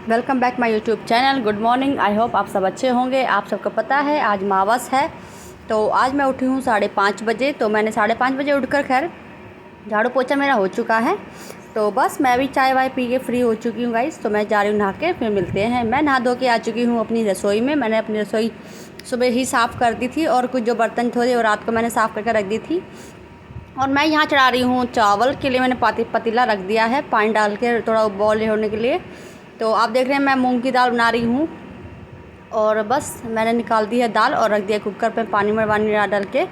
Welcome back my YouTube channel. Good morning. I hope आप सब अच्छे होंगे। आप सबको पता है आज मावस है, तो आज मैं उठी हूँ 5:30 बजे। तो मैंने 5:30 बजे उठकर खैर झाड़ू पोछा मेरा हो चुका है। तो बस मैं भी चाय वाय पी के फ्री हो चुकी हूँ गाइस। तो मैं जा रही हूँ नहा के, फिर मिलते हैं। मैं नहा धो के आ चुकी हूँ अपनी रसोई में। मैंने अपनी रसोई सुबह ही साफ़ कर दी थी और कुछ जो बर्तन थे वो रात को मैंने साफ़ करके रख दी थी। और मैं यहाँ चढ़ा रही हूँ चावल के लिए। मैंने पतीला रख दिया है पानी डाल के थोड़ा बॉयल होने के लिए। तो आप देख रहे हैं मैं मूंग की दाल बना रही हूँ और बस मैंने निकाल दी है दाल और रख दिया कुकर पे पानी में डाल के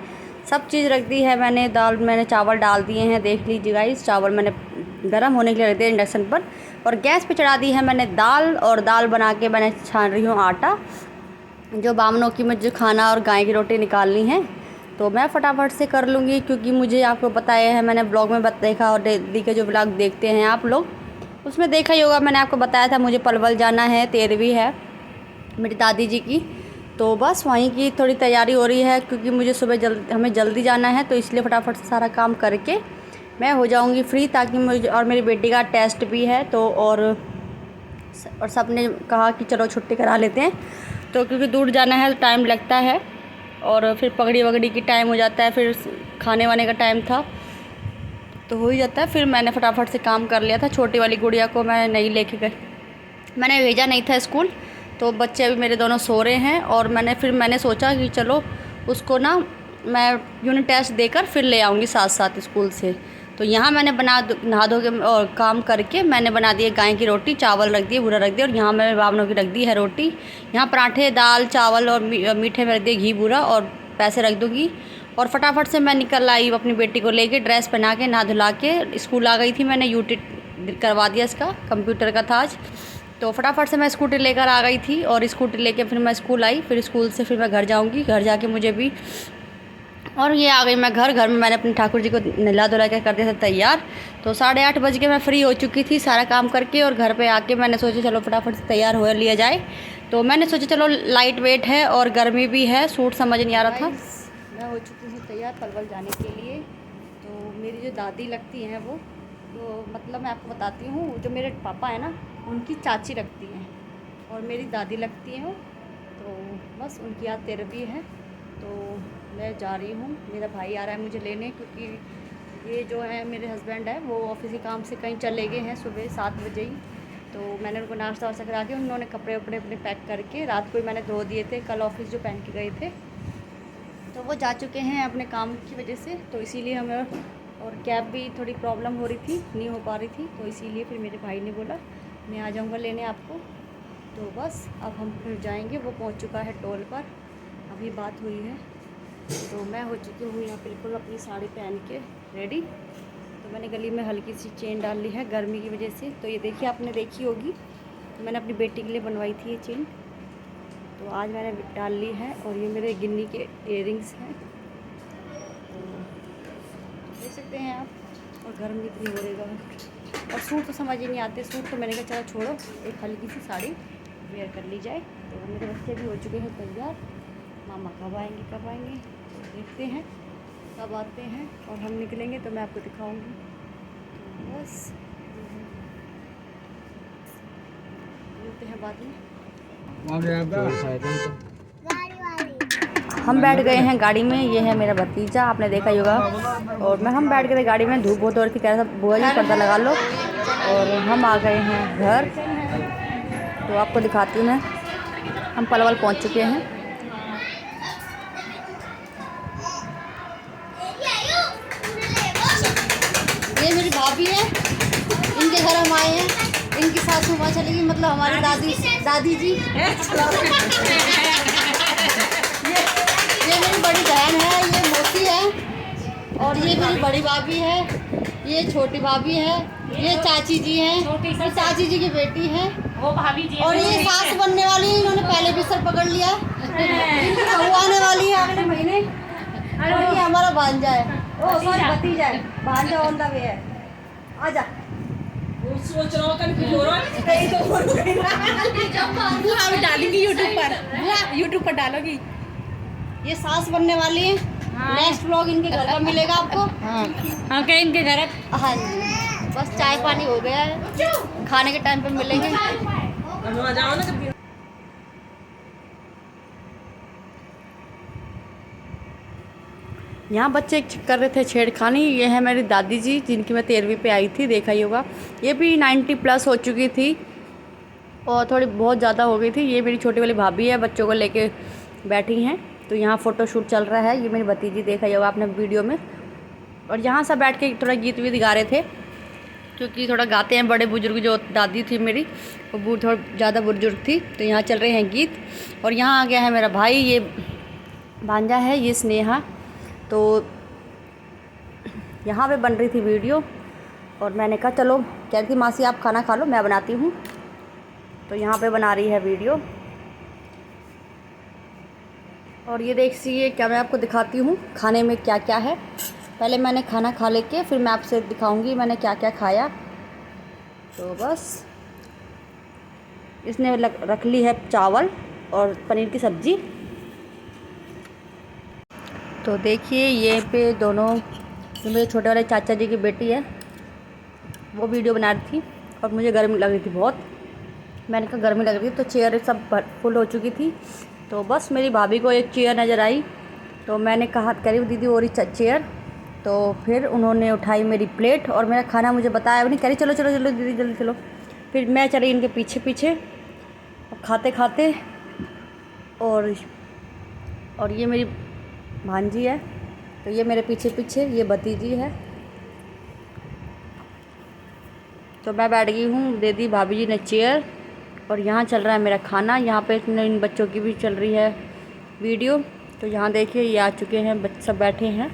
सब चीज़ रख दी है मैंने। दाल मैंने चावल डाल दिए हैं, देख लीजिए गाइस। चावल मैंने गर्म होने के लिए रख दिया इंडक्शन पर और गैस पे चढ़ा दी है मैंने दाल। और दाल बना के मैंने छान रही हूँ आटा, जो बामनों की मुझे खाना और गाय की रोटी निकालनी है। तो मैं फटाफट से कर लूँगी क्योंकि मुझे आपको पता है, मैंने ब्लॉग में देखा और दी के जो ब्लॉग देखते हैं आप लोग उसमें देखा ही होगा। मैंने आपको बताया था मुझे पलवल जाना है, 13वीं है मेरी दादी जी की। तो बस वहीं की थोड़ी तैयारी हो रही है क्योंकि मुझे सुबह हमें जल्दी जाना है। तो इसलिए फटाफट से सारा काम करके मैं हो जाऊंगी फ्री, ताकि मुझे और मेरी बेटी का टेस्ट भी है। तो और सब ने कहा कि चलो छुट्टी करा लेते हैं। तो क्योंकि दूर जाना है तो टाइम लगता है और फिर पगड़ी वगड़ी की टाइम हो जाता है, फिर खाने वाने का टाइम था तो हो ही जाता है। फिर मैंने फटाफट से काम कर लिया था। छोटी वाली गुड़िया को मैं नहीं लेके गई, मैंने भेजा नहीं था स्कूल। तो बच्चे अभी मेरे दोनों सो रहे हैं और मैंने सोचा कि चलो उसको ना मैं यूनिट टेस्ट देकर फिर ले आऊँगी साथ साथ स्कूल से। तो यहाँ मैंने नहा धो के और काम करके मैंने बना दिए गाय की रोटी, चावल रख दिए, भूरा रख दिया और यहाँ मैंने बामनों की रख दी है रोटी। यहाँ पराठे, दाल, चावल और मीठे में रख दिए घी भूरा और पैसे रख दूँगी। और फटाफट से मैं निकल आई अपनी बेटी को लेके, ड्रेस पहना के नहा धुला के स्कूल आ गई थी। मैंने यूटी करवा दिया, इसका कंप्यूटर का था आज। तो फटाफट से मैं स्कूटी लेकर आ गई थी और स्कूटी लेके फिर मैं स्कूल आई। फिर स्कूल से फिर मैं घर जाऊंगी, घर जाके मुझे भी और ये आ गई मैं घर में मैंने अपने ठाकुर जी को नहला धुला के कर दिया था तैयार। तो 8:30 बज के मैं फ्री हो चुकी थी सारा काम करके। और घर पे आके मैंने सोचा चलो फटाफट से तैयार हो लिया जाए। तो मैंने सोचा चलो लाइट वेट है और गर्मी भी है, सूट समझ नहीं आ रहा था। मैं हो चुकी हूँ तैयार पलवल जाने के लिए। तो मेरी जो दादी लगती हैं वो, तो मतलब मैं आपको बताती हूँ, जो मेरे पापा हैं ना उनकी चाची लगती हैं और मेरी दादी लगती हैं वो। तो बस उनकी आज 13वीं है। तो मैं जा रही हूँ, मेरा भाई आ रहा है मुझे लेने, क्योंकि ये जो है मेरे हस्बैंड है वो ऑफिस के काम से कहीं चले गए हैं सुबह 7 बजे ही। तो मैंने उनको नाश्ता वाश्ता करा के, उन्होंने कपड़े वपड़े अपने पैक करके रात को ही मैंने धो दिए थे, कल ऑफिस जो पहन के गए थे। तो वो जा चुके हैं अपने काम की वजह से। तो इसीलिए हमें और कैब भी थोड़ी प्रॉब्लम हो रही थी, नहीं हो पा रही थी। तो इसीलिए फिर मेरे भाई ने बोला मैं आ जाऊँगा लेने आपको। तो बस अब हम फिर जाएंगे। वो पहुंच चुका है टोल पर, अभी बात हुई है। तो मैं हो चुकी हूँ यहाँ बिल्कुल अपनी साड़ी पहन के रेडी। तो मैंने गली में हल्की सी चेन डाल ली है गर्मी की वजह से। तो ये देखिए, आपने देखी होगी, मैंने अपनी बेटी के लिए बनवाई थी ये चेन। तो आज मैंने डाल ली है और ये मेरे गिन्नी के इयररिंग्स हैं, देख सकते हैं आप। और गर्मी इतनी हो रही है और सूट तो समझ ही नहीं आते। सूट तो मैंने कहा चलो छोड़ो, एक हल्की सी साड़ी वेयर कर ली जाए। तो मेरे बच्चे भी हो चुके हैं तैयार। मामा कब आएंगे तो देखते हैं कब आते हैं और हम निकलेंगे तो मैं आपको दिखाऊंगी। तो बस मिलते हैं बाद में। हम बैठ गए हैं गाड़ी में। ये है मेरा भतीजा, आपने देखा ही होगा। और हम बैठ गए गाड़ी में, धूप बहुत हो रही थी, कह रहा था बुआ जी पर्दा लगा लो। और हम आ गए हैं घर। तो आपको दिखाती हूँ मैं, हम पलवल पहुँच चुके हैं। ये मेरी भाभी है, इनके घर हम आए हैं। इनकी सासू माँ चली गई, मतलब हमारी दादी जी। ये मेरी बड़ी बहन है, ये मोती है। और ये मेरी बड़ी भाभी है, ये छोटी भाभी है, ये चाची जी हैं, ये चाची जी की बेटी है, वो भाभी जी। और ये सास बनने वाली है, इन्होंने पहले भी सर पकड़ लिया। वो आने वाली है अगले महीने। और ये हमारा भांजा है, ओ सॉरी भतीजा है, भांजा ऑन द वे है। आजा सोच रहा हूँ डालेंगी यूट्यूब पर डालोगी। ये सास बनने वाली है। नेक्स्ट व्लॉग इनके घर का मिलेगा आपको। हाँ क्या इनके घर? हाँ जी, बस चाय पानी हो गया है, खाने के टाइम पे मिलेंगे। यहाँ बच्चे कर रहे थे छेड़खानी। ये है मेरी दादी जी जिनकी मैं 13वीं पे आई थी, देखा ही होगा। ये भी 90+ हो चुकी थी और थोड़ी बहुत ज़्यादा हो गई थी। ये मेरी छोटी वाली भाभी है, बच्चों को लेके बैठी हैं। तो यहाँ फ़ोटो शूट चल रहा है। ये मेरी भतीजी, देखा ही होगा आपने वीडियो में। और यहाँ सब बैठ के थोड़ा गीत वीत गा रहे थे, क्योंकि थोड़ा गाते हैं बड़े बुजुर्ग। जो दादी थी मेरी, वो थोड़ा ज़्यादा बुजुर्ग थी। तो यहाँ चल रहे हैं गीत। और यहाँ आ गया है मेरा भाई, ये भांजा है, ये स्नेहा। तो यहाँ पे बन रही थी वीडियो और मैंने कहा चलो, कह रही थी मासी आप खाना खा लो, मैं बनाती हूँ। तो यहाँ पे बना रही है वीडियो। और ये देखिए, क्या मैं आपको दिखाती हूँ खाने में क्या क्या है। पहले मैंने खाना खा लेके फिर मैं आपसे दिखाऊंगी मैंने क्या क्या खाया। तो बस इसने रख ली है चावल और पनीर की सब्ज़ी। तो देखिए ये पे दोनों, जो मेरे छोटे वाले चाचा जी की बेटी है, वो वीडियो बना रही थी और मुझे गर्मी लग रही थी बहुत। मैंने कहा गर्मी लग रही थी, तो चेयर सब फुल हो चुकी थी। तो बस मेरी भाभी को एक चेयर नज़र आई, तो मैंने कहा करीब दीदी और चेयर। तो फिर उन्होंने उठाई मेरी प्लेट और मेरा खाना मुझे बताया नहीं, कह रही चलो चलो चलो दीदी जल्दी चलो। फिर मैं चली इनके पीछे पीछे खाते खाते। और ये मेरी भांजी है, तो ये मेरे पीछे पीछे, ये भतीजी है। तो मैं बैठ गई हूँ, दे दी भाभी जी ने चेयर। और यहाँ चल रहा है मेरा खाना। यहाँ पे इन बच्चों की भी चल रही है वीडियो। तो यहाँ देखिए ये आ चुके हैं, बच्चे सब बैठे हैं।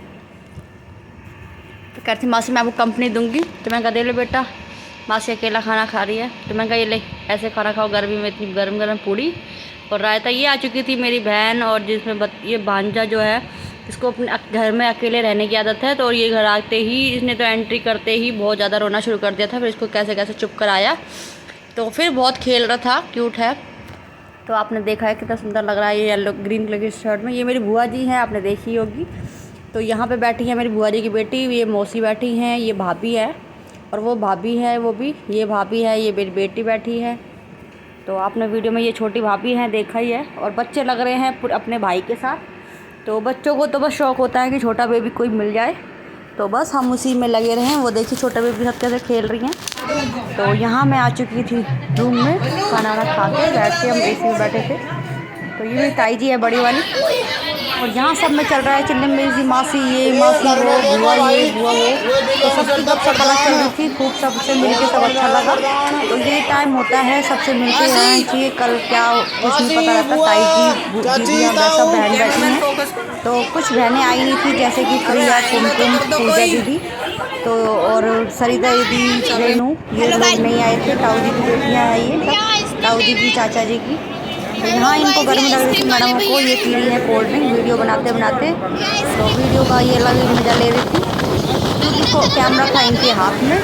तो कहती मासी मैं आपको कंपनी दूंगी। तो मैं कहा दे लो बेटा, मासी अकेला खाना खा रही है। तो मैं कहा ये ले ऐसे खाना खाओ, गर्मी में इतनी गर्म गर्म पूड़ी और रायता। ये आ चुकी थी मेरी बहन, और जिसमें ये भांजा जो है, इसको अपने घर में अकेले रहने की आदत है। तो ये घर आते ही इसने तो एंट्री करते ही बहुत ज़्यादा रोना शुरू कर दिया था। फिर इसको कैसे कैसे चुप कराया। तो फिर बहुत खेल रहा था, क्यूट है। तो आपने देखा है कितना सुंदर लग रहा है ये येलो ग्रीन कलर की शर्ट में। ये मेरी बुआ जी हैं, आपने देखी होगी। तो यहाँ पे बैठी है मेरी बुआ जी की बेटी, ये मौसी बैठी हैं, ये भाभी है और वो भाभी है, वो भी ये भाभी है, ये मेरी बेटी बैठी है। तो आपने वीडियो में ये छोटी भाभी हैं देखा ही है। और बच्चे लग रहे हैं अपने भाई के साथ। तो बच्चों को तो बस शौक़ होता है कि छोटा बेबी कोई मिल जाए, तो बस हम उसी में लगे रहें। वो देखिए छोटा बेबी के साथ कैसे खेल रही हैं। तो यहाँ मैं आ चुकी थी रूम में, खाना वाना खा के बैठ के हम एसी में बैठे थे। तो ये मेरी ताई जी है बड़ी वाली। और यहाँ सब में चल रहा है चिल्लम मेरी मासी ये, मासी वो, बुआ ये, बुआ वो। तो सबकी गपशप अलग चल रही थी, खूब सबसे मिलके सब अच्छा लगा। तो ये टाइम होता है सबसे मिलके रहना चाहिए। कल क्या कुछ नहीं पता रहता। ताई जी दीदियाँ सब बहन बैठी हैं। तो कुछ बहनें आई नहीं थी, जैसे कि प्रिया, कुमकुम, पूजा दीदी, तो और सरिता दीदी, रेनू, ये लोग नहीं आए थे। ताऊ जी की बेटियाँ हैं ये सब, ताऊ जी की चाचा जी की। तो यहाँ इनको गर्मी लग रही थी मैडम को। ये पी रही है कोल्ड ड्रिंक वीडियो बनाते बनाते। तो वीडियो का ये अलग ही मज़ा ले रही थी, क्योंकि कैमरा था इनके हाथ में।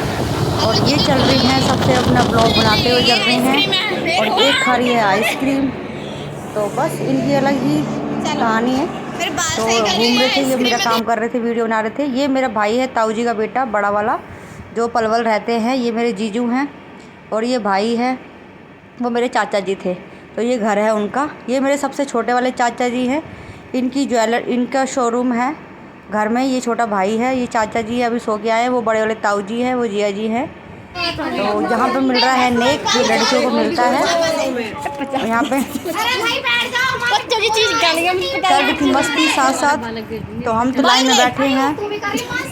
और ये चल रही हैं सबसे अपना ब्लॉग बनाते हुए चल रहे हैं। और एक खा रही है आइसक्रीम। तो बस इनकी अलग ही कहानी है। तो घूम रहे थे, ये मेरा काम कर रहे थे, वीडियो बना रहे थे। ये मेरा भाई है, ताऊ जी का बेटा बड़ा वाला, जो पलवल रहते हैं। ये मेरे जीजू हैं। और ये भाई है, वो मेरे चाचा जी थे। तो ये घर है उनका। ये मेरे सबसे छोटे वाले चाचा जी हैं, इनकी इनका शोरूम है घर में। ये छोटा भाई है, ये चाचा जी अभी सो के आए। वो बड़े वाले ताऊ जी हैं, वो जिया जी हैं। तो यहाँ पे मिल रहा है नेक, जो लड़कियों को मिलता है। यहाँ पे चल रही थी मस्ती साथ साथ। तो हम तो लाइन में बैठे हैं,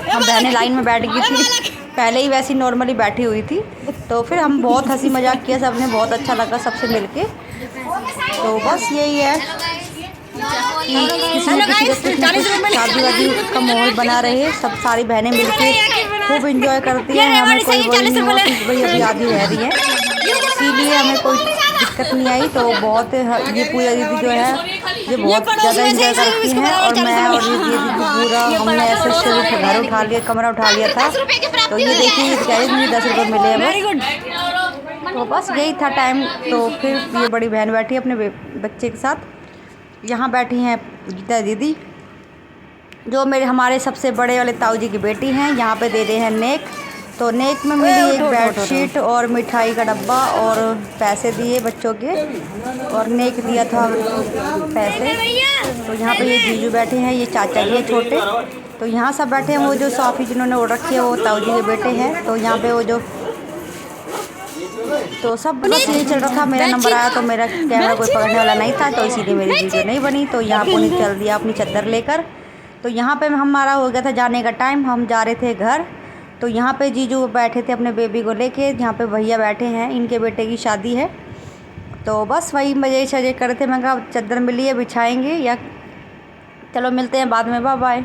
हम बहनें लाइन में बैठ गई थी पहले ही, वैसी नॉर्मली बैठी हुई थी। तो फिर हम बहुत हंसी मजाक किया सबने, बहुत अच्छा लगा सबसे मिलके। तो बस यही है कि किसी न किसी का शादी वादी का माहौल बना रहे। सब सारी बहनें मिलके खूब इंजॉय करती हैं। हमें कोई वही नहीं हुआ कि भाई अभी आधी रह रही है, इसीलिए हमें कोई दिक्कत नहीं आई। तो बहुत ये पूजा दीदी जो है ये बहुत ज़्यादा इंजॉय करती हैं। और मैं और ये दीदी पूरा हमने ऐसे शुरू घर उठा लिया, कमरा उठा लिया था। तो ये देखिए ये कह रही मुझे 10 रुपये मिले हैं बस। तो बस यही था टाइम। तो फिर ये बड़ी बहन बैठी अपने बच्चे के साथ। यहाँ बैठी हैं गीता दीदी, जो हमारे सबसे बड़े वाले ताऊ जी की बेटी हैं। यहाँ पे दे रहे हैं नेक। तो नेक में मिली एक बेडशीट और मिठाई का डब्बा और पैसे दिए बच्चों के, और नेक दिया था पैसे। तो यहाँ पे ये जीजू बैठे हैं, ये चाचा जी छोटे, तो यहाँ सब बैठे हैं। वो जो सॉफ़ी जिन्होंने ऑर्डर रखी है वो ताऊ जी के बेटे हैं। तो यहाँ पे वो जो तो सब बस यही चल रहा था। मेरा नंबर आया तो मेरा कैमरा कोई पकड़ने वाला नहीं था, तो इसीलिए मेरी वीडियो नहीं बनी। तो यहाँ पुनीत चल दिया अपनी चादर लेकर। तो यहाँ पे हमारा हो गया था जाने का टाइम, हम जा रहे थे घर। तो यहाँ पे जीजू बैठे थे अपने बेबी को लेके, यहाँ पे भैया बैठे हैं, इनके बेटे की शादी है। तो बस वही मजे शजे कर रहे थे। मैं कहा चादर मिली है बिछाएंगे, या चलो मिलते हैं बाद में, बाय बाय।